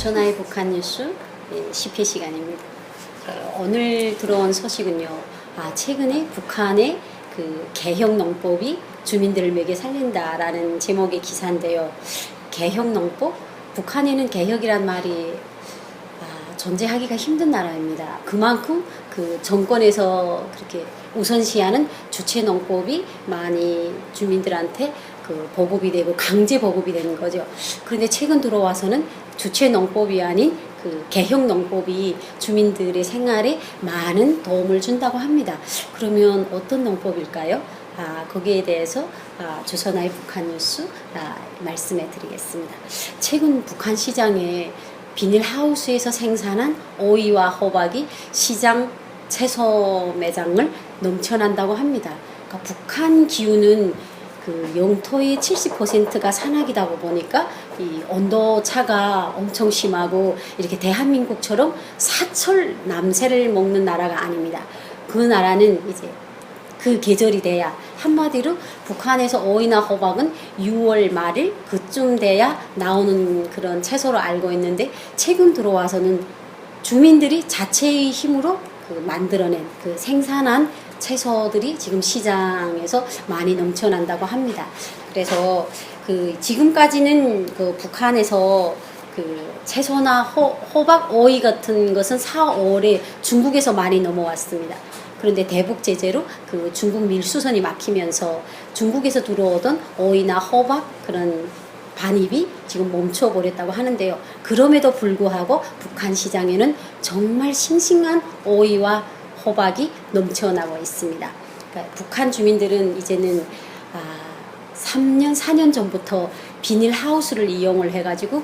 조선아의 북한 뉴스 10회 시간입니다. 오늘 들어온 소식은요. 최근에 북한의 그 개혁농법이 주민들을 먹여 살린다라는 제목의 기사인데요. 개혁농법? 북한에는 개혁이란 말이 존재하기가 힘든 나라입니다. 그만큼 그 정권에서 그렇게 우선시하는 주체농법이 많이 주민들한테 그 보급이 되고 강제 보급이 되는 거죠. 그런데 최근 들어와서는 주체농법이 아닌 그 개혁농법이 주민들의 생활에 많은 도움을 준다고 합니다. 그러면 어떤 농법일까요? 거기에 대해서 조선아의 북한 뉴스 말씀해 드리겠습니다. 최근 북한 시장에 비닐하우스에서 생산한 오이와 호박이 시장 채소 매장을 넘쳐난다고 합니다. 그러니까 북한 기후는 그 영토의 70%가 산악이다 보니까 이 온도 차가 엄청 심하고 이렇게 대한민국처럼 사철 남새를 먹는 나라가 아닙니다. 그 나라는 이제 그 계절이 돼야, 한마디로 북한에서 오이나 호박은 6월 말일 그쯤 돼야 나오는 그런 채소로 알고 있는데, 최근 들어와서는 주민들이 자체의 힘으로 그 만들어낸 그 생산한 채소들이 지금 시장에서 많이 넘쳐난다고 합니다. 그래서 그 지금까지는 그 북한에서 그 채소나 호박, 오이 같은 것은 4, 5월에 중국에서 많이 넘어왔습니다. 그런데 대북 제재로 그 중국 밀수선이 막히면서 중국에서 들어오던 오이나 호박 그런 반입이 지금 멈춰버렸다고 하는데요. 그럼에도 불구하고 북한 시장에는 정말 싱싱한 오이와 호박이 넘쳐나고 있습니다. 그러니까 북한 주민들은 이제는 3년, 4년 전부터 비닐하우스를 이용을 해가지고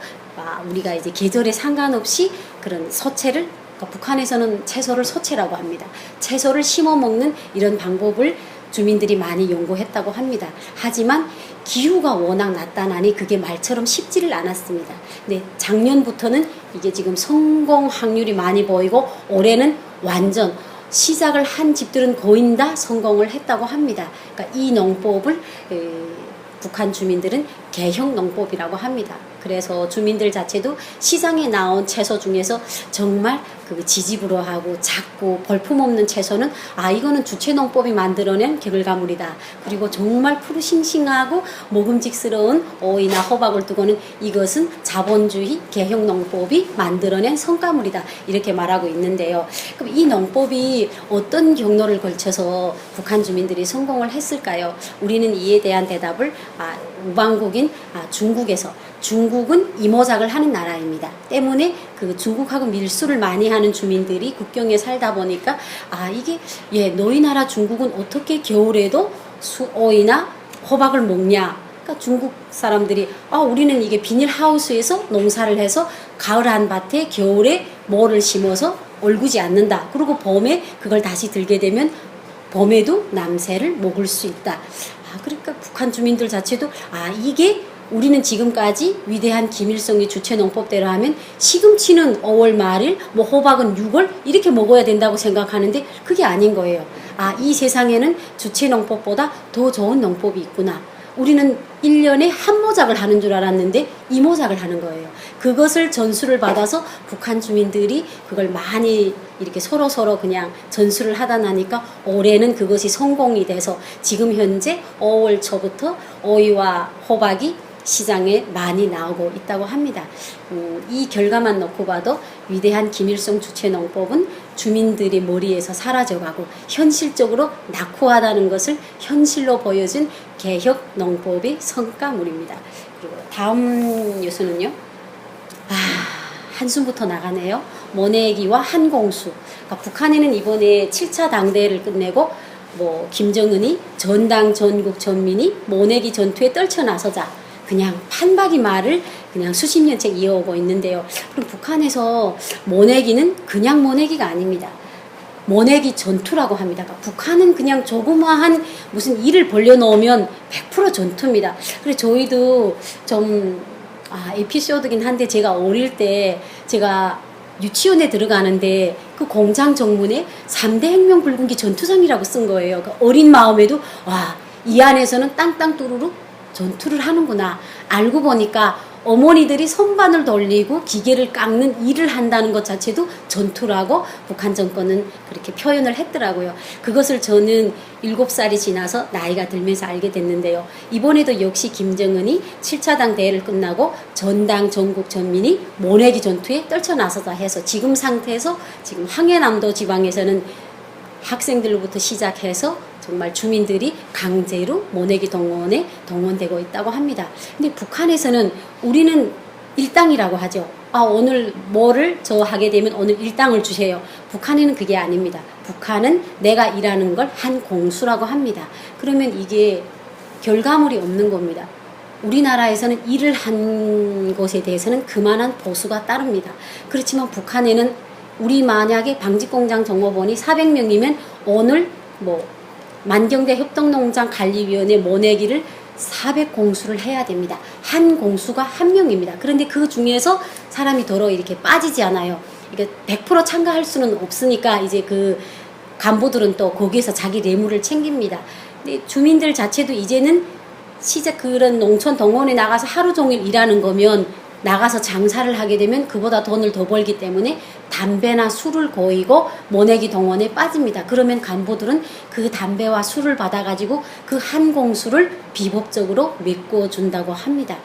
우리가 이제 계절에 상관없이 그런 서채를, 그러니까 북한에서는 채소를 서채라고 합니다. 채소를 심어 먹는 이런 방법을 주민들이 많이 연구했다고 합니다. 하지만 기후가 워낙 나타나니 그게 말처럼 쉽지를 않았습니다. 근데 작년부터는 이게 지금 성공 확률이 많이 보이고, 올해는 완전 시작을 한 집들은 거의 다 성공을 했다고 합니다. 그러니까 이 농법을 북한 주민들은 개혁농법이라고 합니다. 그래서 주민들 자체도 시장에 나온 채소 중에서 정말 그 지지부러하고 작고 볼품없는 채소는 이거는 주체농법이 만들어낸 개걸가물이다. 그리고 정말 푸르싱싱하고 먹음직스러운 오이나 호박을 두고는 이것은 자본주의 개혁농법이 만들어낸 성과물이다. 이렇게 말하고 있는데요. 그럼 이 농법이 어떤 경로를 걸쳐서 북한 주민들이 성공을 했을까요? 우리는 이에 대한 대답을 우방국인 중국은 이모작을 하는 나라입니다. 때문에 그 중국하고 밀수를 많이 하는 주민들이 국경에 살다 보니까 이게 너희 나라 중국은 어떻게 겨울에도 오이나 호박을 먹냐? 그러니까 중국 사람들이 우리는 이게 비닐하우스에서 농사를 해서 가을 한밭에 겨울에 모를 심어서 얼구지 않는다. 그리고 봄에 그걸 다시 들게 되면 봄에도 남새를 먹을 수 있다. 그러니까 북한 주민들 자체도 이게 우리는 지금까지 위대한 김일성의 주체농법대로 하면 시금치는 5월 말일, 호박은 6월 이렇게 먹어야 된다고 생각하는데 그게 아닌 거예요. 이 세상에는 주체농법보다 더 좋은 농법이 있구나. 우리는 1년에 한 모작을 하는 줄 알았는데 2모작을 하는 거예요. 그것을 전수를 받아서 북한 주민들이 그걸 많이 이렇게 서로 그냥 전수를 하다 나니까 올해는 그것이 성공이 돼서 지금 현재 5월 초부터 오이와 호박이 시장에 많이 나오고 있다고 합니다. 이 결과만 놓고 봐도 위대한 김일성 주체농법은 주민들의 머리에서 사라져가고 현실적으로 낙후하다는 것을 현실로 보여준 개혁농법의 성과물입니다. 그리고 다음 뉴스는요. 한숨부터 나가네요. 모내기와 한공수. 그러니까 북한에는 이번에 7차 당대회를 끝내고 김정은이 전당 전국 전민이 모내기 전투에 떨쳐나서자 그냥 판박이 말을 그냥 수십 년째 이어오고 있는데요. 그럼 북한에서 모내기는 그냥 모내기가 아닙니다. 모내기 전투라고 합니다. 그러니까 북한은 그냥 조그마한 무슨 일을 벌려놓으면 100% 전투입니다. 그래서 저희도 좀 에피소드긴 한데, 제가 어릴 때 제가 유치원에 들어가는데 그 공장 정문에 3대 혁명불군기 전투장이라고 쓴 거예요. 그러니까 어린 마음에도 이 안에서는 땅땅 뚜루룩 전투를 하는구나. 알고 보니까 어머니들이 선반을 돌리고 기계를 깎는 일을 한다는 것 자체도 전투라고 북한 정권은 그렇게 표현을 했더라고요. 그것을 저는 7살이 지나서 나이가 들면서 알게 됐는데요. 이번에도 역시 김정은이 7차 당 대회를 끝나고 전당 전국 전민이 모내기 전투에 떨쳐나서다 해서 지금 상태에서 지금 황해남도 지방에서는 학생들로부터 시작해서 정말 주민들이 강제로 모내기 동원에 동원되고 있다고 합니다. 근데 북한에서는 우리는 일당이라고 하죠. 오늘 뭐를 저 하게 되면 오늘 일당을 주세요. 북한에는 그게 아닙니다. 북한은 내가 일하는 걸 한 공수라고 합니다. 그러면 이게 결과물이 없는 겁니다. 우리나라에서는 일을 한 것에 대해서는 그만한 보수가 따릅니다. 그렇지만 북한에는 우리 만약에 방직공장 종업원이 400명이면 오늘 만경대 협동농장 관리위원회 모내기를 400공수를 해야 됩니다. 한 공수가 1명입니다. 그런데 그 중에서 사람이 더러 이렇게 빠지지 않아요. 그러니까 100% 참가할 수는 없으니까 이제 그 간부들은 또 거기에서 자기 뇌물을 챙깁니다. 근데 주민들 자체도 이제는 그런 농촌 동원에 나가서 하루 종일 일하는 거면 나가서 장사를 하게 되면 그보다 돈을 더 벌기 때문에 담배나 술을 고이고 모내기 동원에 빠집니다. 그러면 간부들은 그 담배와 술을 받아가지고 그 한 공수를 비법적으로 메꿔준다고 합니다.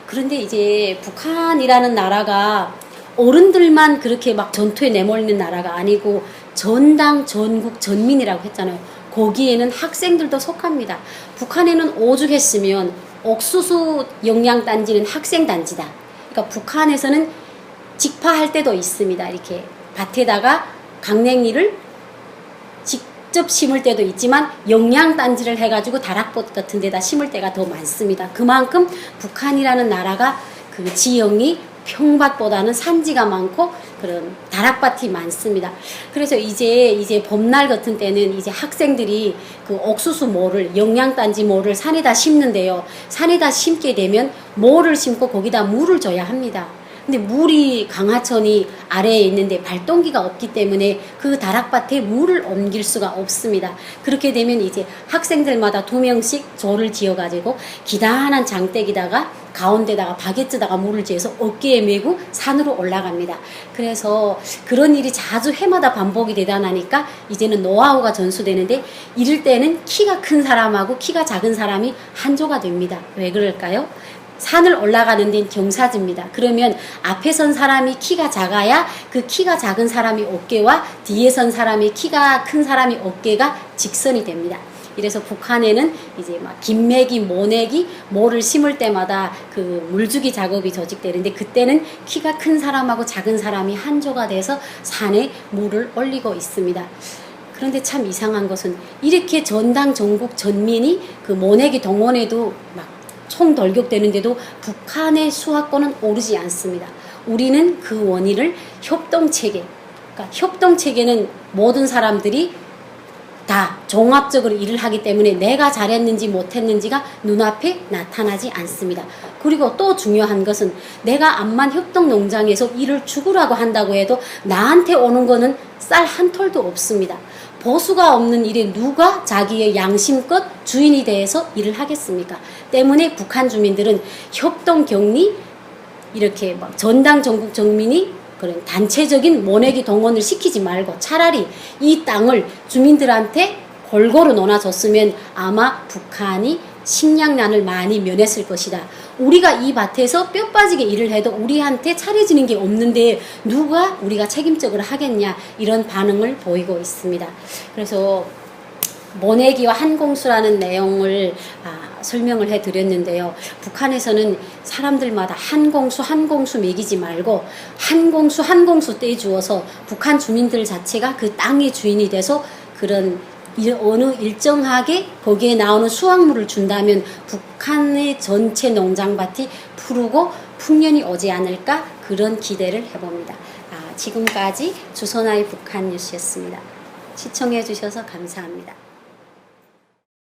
그런데 이제 북한이라는 나라가 어른들만 그렇게 막 전투에 내몰리는 나라가 아니고 전당 전국 전민이라고 했잖아요. 거기에는 학생들도 속합니다. 북한에는 오죽했으면 옥수수 영양단지는 학생단지다. 그러니까 북한에서는 직파할 때도 있습니다. 이렇게 밭에다가 강냉이를 직접 심을 때도 있지만 영양단지를 해가지고 다락밭 같은 데다 심을 때가 더 많습니다. 그만큼 북한이라는 나라가 그 지형이 평밭보다는 산지가 많고 그런 다락밭이 많습니다. 그래서 이제 봄날 같은 때는 이제 학생들이 그 옥수수 모를 영양단지 모를 산에다 심는데요. 산에다 심게 되면 모를 심고 거기다 물을 줘야 합니다. 근데 물이 강하천이 아래에 있는데 발동기가 없기 때문에 그 다락밭에 물을 옮길 수가 없습니다. 그렇게 되면 이제 학생들마다 2명씩 조를 지어가지고 기다란 장대기다가 가운데다가 바게트다가 물을 지어서 어깨에 메고 산으로 올라갑니다. 그래서 그런 일이 자주 해마다 반복이 되다 나니까 이제는 노하우가 전수되는데 이럴 때는 키가 큰 사람하고 키가 작은 사람이 한조가 됩니다. 왜 그럴까요? 산을 올라가는 데는 경사지입니다. 그러면 앞에 선 사람이 키가 작아야 그 키가 작은 사람이 어깨와 뒤에 선 사람이 키가 큰 사람이 어깨가 직선이 됩니다. 이래서 북한에는 이제 막 김매기, 모내기, 모를 심을 때마다 그 물주기 작업이 조직되는데 그때는 키가 큰 사람하고 작은 사람이 한조가 돼서 산에 물을 올리고 있습니다. 그런데 참 이상한 것은 이렇게 전당 전국 전민이 그 모내기 동원에도 막 총 돌격되는데도 북한의 수하권은 오르지 않습니다. 우리는 그 원인을 협동체계, 그러니까 협동체계는 모든 사람들이 다 종합적으로 일을 하기 때문에 내가 잘했는지 못했는지가 눈앞에 나타나지 않습니다. 그리고 또 중요한 것은 내가 암만 협동농장에서 일을 죽으라고 한다고 해도 나한테 오는 거는 쌀 한 톨도 없습니다. 보수가 없는 일에 누가 자기의 양심껏 주인이 돼서 일을 하겠습니까? 때문에 북한 주민들은 협동격리 이렇게 막 전당 전국 정민이 그런 단체적인 모내기 동원을 시키지 말고 차라리 이 땅을 주민들한테 골고루 나눠줬으면 아마 북한이 식량난을 많이 면했을 것이다. 우리가 이 밭에서 뼈 빠지게 일을 해도 우리한테 차려지는 게 없는데 누가 우리가 책임적으로 하겠냐 이런 반응을 보이고 있습니다. 그래서 모내기와 한공수라는 내용을 설명을 해드렸는데요. 북한에서는 사람들마다 한공수 매기지 말고 한공수 떼주어서 북한 주민들 자체가 그 땅의 주인이 돼서 그런 어느 일정하게 거기에 나오는 수확물을 준다면 북한의 전체 농장밭이 푸르고 풍년이 오지 않을까 그런 기대를 해봅니다. 지금까지 주선아의 북한 뉴스였습니다. 시청해 주셔서 감사합니다.